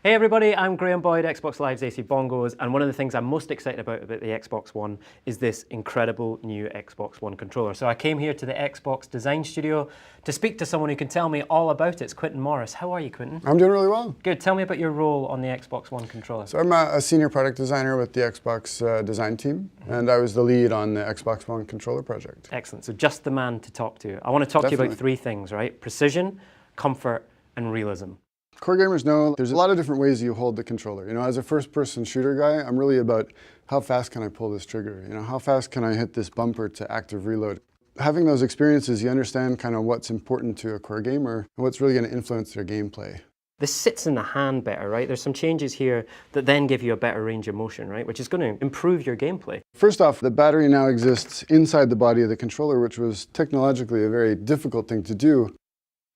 Hey everybody, I'm Graham Boyd, Xbox Live's AC Bongos, and one of the things I'm most excited about the Xbox One is this incredible new Xbox One controller. So I came here to the Xbox Design Studio to speak to someone who can tell me all about it. It's Quinton Morris. How are you, Quinton? I'm doing really well. Good. Tell me about your role on the Xbox One controller. So I'm a senior product designer with the Xbox design team, and I was the lead on the Xbox One controller project. Excellent. So just the man to talk to. I want to talk to you about three things, right? Precision, comfort, and realism. Core gamers know there's a lot of different ways you hold the controller. You know, as a first-person shooter guy, I'm really about how fast can I pull this trigger? You know, how fast can I hit this bumper to active reload? Having those experiences, you understand kind of what's important to a core gamer and what's really going to influence their gameplay. This sits in the hand better, right? There's some changes here that then give you a better range of motion, right? Which is going to improve your gameplay. First off, the battery now exists inside the body of the controller, which was technologically a very difficult thing to do.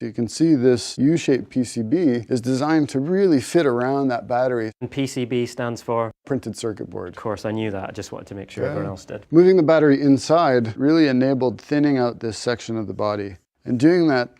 You can see this U-shaped PCB is designed to really fit around that battery. And PCB stands for? Printed circuit board. Of course, I knew that. I just wanted to make sure everyone else did. Moving the battery inside really enabled thinning out this section of the body. And doing that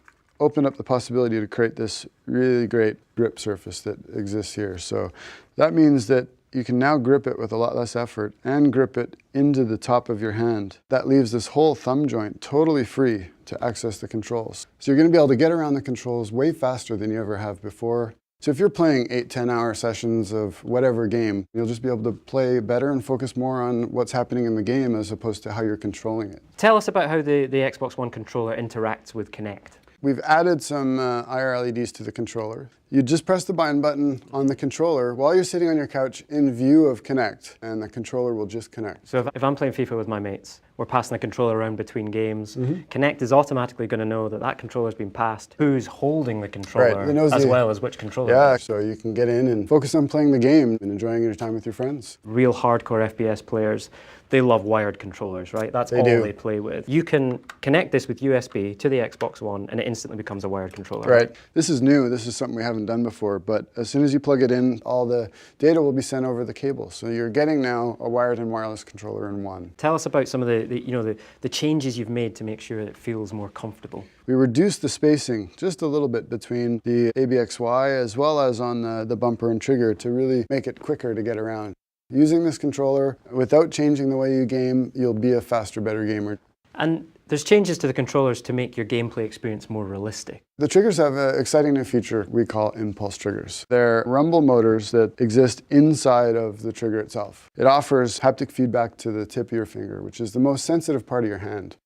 opened up the possibility to create this really great grip surface that exists here. So that means that you can now grip it with a lot less effort and grip it into the top of your hand. That leaves this whole thumb joint totally free to access the controls. So you're going to be able to get around the controls way faster than you ever have before. So if you're playing 8-10 hour sessions of whatever game, you'll just be able to play better and focus more on what's happening in the game as opposed to how you're controlling it. Tell us about how the Xbox One controller interacts with Kinect. We've added some IR LEDs to the controller. You just press the bind button on the controller while you're sitting on your couch in view of Kinect, and the controller will just connect. So if I'm playing FIFA with my mates, we're passing the controller around between games, Kinect is automatically going to know that that controller's been passed, who's holding the controller, as well as which controller. Yeah, so you can get in and focus on playing the game and enjoying your time with your friends. Real hardcore FPS players, they love wired controllers, right? That's all they play with. You can connect this with USB to the Xbox One and it instantly becomes a wired controller. Right. This is new. This is something we haven't done before, but as soon as you plug it in, all the data will be sent over the cable. So you're getting now a wired and wireless controller in one. Tell us about some of the changes you've made to make sure it feels more comfortable. We reduced the spacing just a little bit between the ABXY as well as on the bumper and trigger to really make it quicker to get around. Using this controller, without changing the way you game, you'll be a faster, better gamer. And there's changes to the controllers to make your gameplay experience more realistic. The triggers have an exciting new feature we call impulse triggers. They're rumble motors that exist inside of the trigger itself. It offers haptic feedback to the tip of your finger, which is the most sensitive part of your hand.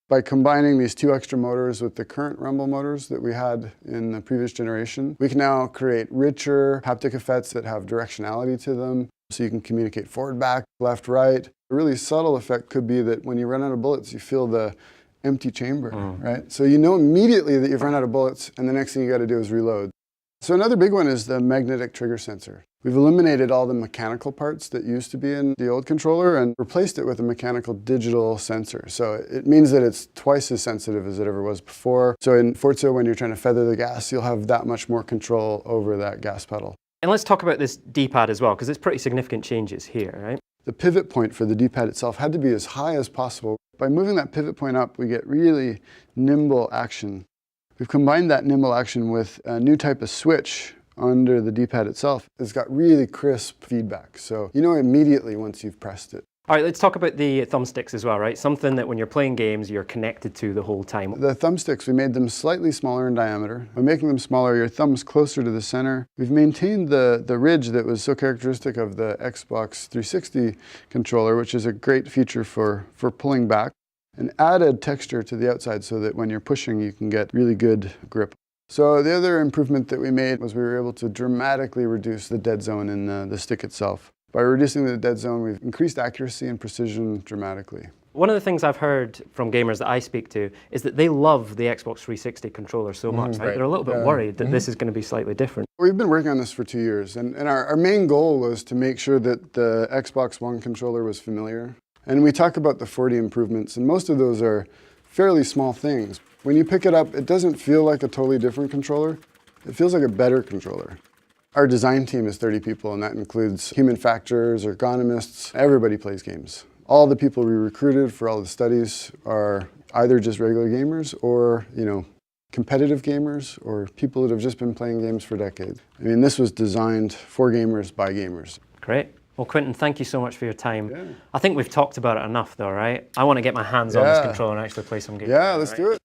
By combining these two extra motors with the current rumble motors that we had in the previous generation, we can now create richer haptic effects that have directionality to them. So you can communicate forward, back, left, right. A really subtle effect could be that when you run out of bullets, you feel the empty chamber, right? So you know immediately that you've run out of bullets and the next thing you got to do is reload. So another big one is the magnetic trigger sensor. We've eliminated all the mechanical parts that used to be in the old controller and replaced it with a mechanical digital sensor. So it means that it's twice as sensitive as it ever was before. So in Forza, when you're trying to feather the gas, you'll have that much more control over that gas pedal. And let's talk about this D-pad as well, because it's pretty significant changes here, right? The pivot point for the D-pad itself had to be as high as possible. By moving that pivot point up, we get really nimble action. We've combined that nimble action with a new type of switch under the D-pad itself. It's got really crisp feedback, so you know immediately once you've pressed it. All right, let's talk about the thumbsticks as well, right? Something that when you're playing games, you're connected to the whole time. The thumbsticks, we made them slightly smaller in diameter. By making them smaller, your thumb's closer to the center. We've maintained the ridge that was so characteristic of the Xbox 360 controller, which is a great feature for pulling back, and added texture to the outside so that when you're pushing, you can get really good grip. So the other improvement that we made was we were able to dramatically reduce the dead zone in the stick itself. By reducing the dead zone, we've increased accuracy and precision dramatically. One of the things I've heard from gamers that I speak to is that they love the Xbox 360 controller so much, right? They're a little bit worried that this is going to be slightly different. We've been working on this for 2 years, and our main goal was to make sure that the Xbox One controller was familiar. And we talk about the 40 improvements, and most of those are fairly small things. When you pick it up, it doesn't feel like a totally different controller. It feels like a better controller. Our design team is 30 people, and that includes human factors, ergonomists. Everybody plays games. All the people we recruited for all the studies are either just regular gamers or, competitive gamers or people that have just been playing games for decades. I mean, this was designed for gamers by gamers. Great. Well, Quentin, thank you so much for your time. Yeah. I think we've talked about it enough though, right? I want to get my hands on this controller and actually play some games. Yeah, let's do it.